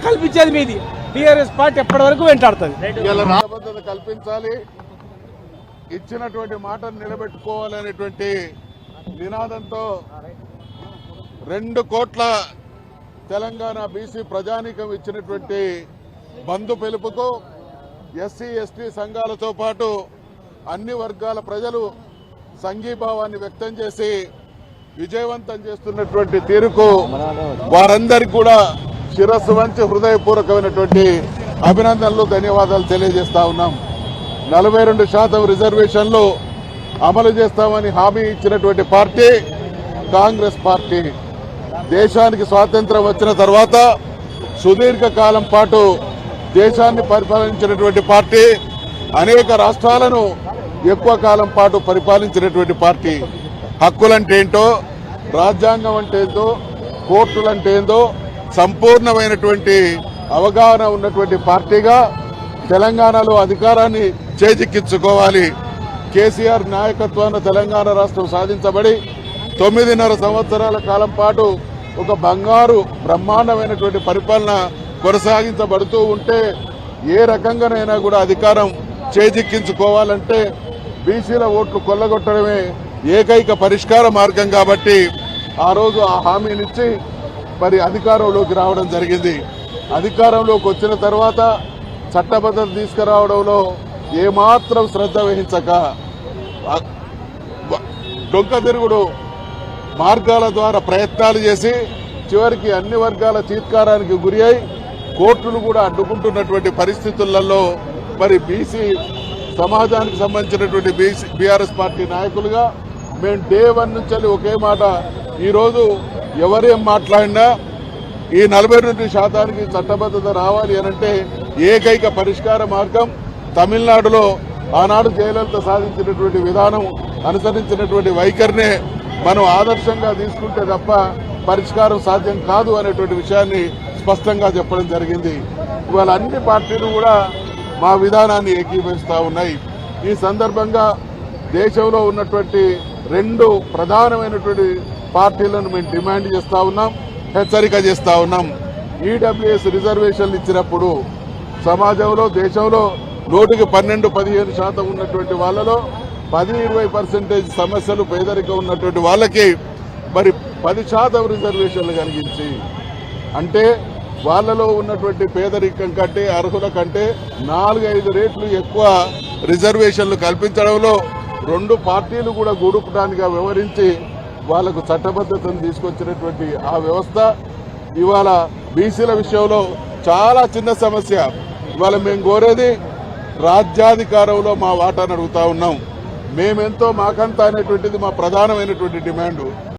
కల్పించేది మీది TRS party ఎప్పటి వరకు వెంటాడుతుంది. రాజభద్రత కల్పించాలి, ఇచ్చినటువంటి మాటను నిలబెట్టుకోవాలనేటువంటి నినాదంతో 2 కోట్ల తెలంగాణ బీసీ ప్రజానీకం ఇచ్చినటువంటి బంధు పిలుపుకు ఎస్సీ ఎస్టీ సంఘాలతో పాటు అన్ని వర్గాల ప్రజలు సంఘీభావాన్ని వ్యక్తం చేసి విజయవంతం చేస్తున్నటువంటి తీరుకు వారందరికీ కూడా శిరస్సు వంచి హృదయపూర్వకమైనటువంటి అభినందనలు, ధన్యవాదాలు తెలియజేస్తా ఉన్నాం. 42% రిజర్వేషన్లు అమలు చేస్తామని హామీ ఇచ్చినటువంటి పార్టీ కాంగ్రెస్ పార్టీ. దేశానికి స్వాతంత్రం వచ్చిన తర్వాత సుదీర్ఘ కాలం పాటు దేశాన్ని పరిపాలించినటువంటి పార్టీ, అనేక రాష్ట్రాలను ఎక్కువ కాలం పాటు పరిపాలించినటువంటి పార్టీ. హక్కులంటే ఏంటో, రాజ్యాంగం అంటే ఏంటో, కోర్టులంటే ఏందో సంపూర్ణమైనటువంటి అవగాహన ఉన్నటువంటి పార్టీగా తెలంగాణలో అధికారాన్ని చేజిక్కించుకోవాలి. కేసీఆర్ నాయకత్వాన తెలంగాణ రాష్ట్రం సాధించబడి 9.5 సంవత్సరాల కాలం పాటు ఒక బంగారు బ్రహ్మాండమైనటువంటి పరిపాలన కొనసాగించబడుతూ ఉంటే ఏ రకంగానైనా కూడా అధికారం చేజిక్కించుకోవాలంటే బీసీల ఓట్లు కొల్లగొట్టడమే ఏకైక పరిష్కార మార్గం. కాబట్టి ఆ రోజు ఆ హామీనిచ్చి మరి అధికారంలోకి రావడం జరిగింది. అధికారంలోకి వచ్చిన తర్వాత చట్టబద్ధత తీసుకురావడంలో ఏమాత్రం శ్రద్ధ వహించక డొంక తిరుగుడు మార్గాల ద్వారా ప్రయత్నాలు చేసి చివరికి అన్ని వర్గాల చీత్కారానికి గురి అయి కోర్టులు కూడా అడ్డుకుంటున్నటువంటి పరిస్థితులలో మరి బీసీ సమాజానికి సంబంధించినటువంటి బీఆర్ఎస్ పార్టీ నాయకులుగా మేము డే 1 నుంచి ఒకే మాట, ఈరోజు ఎవరేం మాట్లాడినా ఈ 42% చట్టబద్ధత రావాలి అనంటే ఏకైక పరిష్కార మార్గం తమిళనాడులో ఆనాడు జయలలిత సాధించినటువంటి విధానం, అనుసరించినటువంటి వైఖరినే మనం ఆదర్శంగా తీసుకుంటే తప్ప పరిష్కారం సాధ్యం కాదు అనేటువంటి విషయాన్ని స్పష్టంగా చెప్పడం జరిగింది. ఇవాళ అన్ని పార్టీలు కూడా మా విధానాన్ని ఏకీభవిస్తూ ఉన్నాయి. ఈ సందర్భంగా దేశంలో ఉన్నటువంటి 2 ప్రధానమైనటువంటి పార్టీలను మేము డిమాండ్ చేస్తా ఉన్నాం, హెచ్చరిక చేస్తా ఉన్నాం. ఈడబ్ల్యూఎస్ రిజర్వేషన్లు ఇచ్చినప్పుడు సమాజంలో దేశంలో 100కి 12-15% ఉన్నటువంటి వాళ్ళలో 10-20% సమస్యలు పేదరికం ఉన్నటువంటి వాళ్ళకి మరి 10% రిజర్వేషన్లు కలిగించి, అంటే వాళ్ళలో ఉన్నటువంటి పేదరికం కంటే అర్హుల కంటే 4-5 రెట్లు ఎక్కువ రిజర్వేషన్లు కల్పించడంలో 2 పార్టీలు కూడా గూడుపుటానిగా వ్యవహరించి వాళ్లకు చట్టబద్ధతను తీసుకొచ్చినటువంటి ఆ వ్యవస్థ ఇవాళ బీసీల విషయంలో చాలా చిన్న సమస్య. ఇవాళ మేము కోరేది రాజ్యాధికారంలో మా వాటాను అడుగుతా ఉన్నాం. మేమెంతో మాకంతా అనేటువంటిది మా ప్రధానమైనటువంటి డిమాండ్.